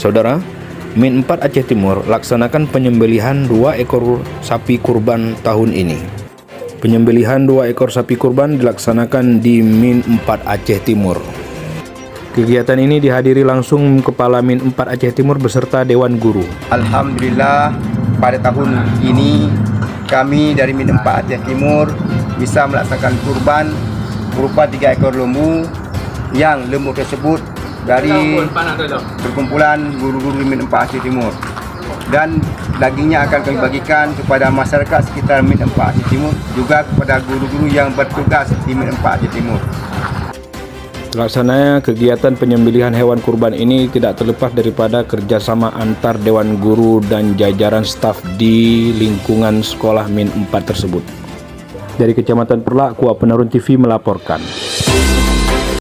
Saudara, Min 4 Aceh Timur laksanakan penyembelihan 2 ekor sapi kurban tahun ini. Penyembelihan 2 ekor sapi kurban dilaksanakan di Min 4 Aceh Timur. Kegiatan ini dihadiri langsung Kepala Min 4 Aceh Timur beserta Dewan Guru. Alhamdulillah, pada tahun ini kami dari Min 4 Aceh Timur bisa melaksanakan kurban berupa 3 ekor lembu, yang lembu tersebut dari perkumpulan guru-guru Min 4 Aceh Timur, dan dagingnya akan kami bagikan kepada masyarakat sekitar Min 4 Aceh Timur, juga kepada guru-guru yang bertugas di Min 4 Aceh Timur. Terlaksananya kegiatan penyembelihan hewan kurban ini tidak terlepas daripada kerjasama antar Dewan Guru dan jajaran staf di lingkungan sekolah Min 4 tersebut. Dari Kecamatan Perlak, Kuak Penarun TV melaporkan.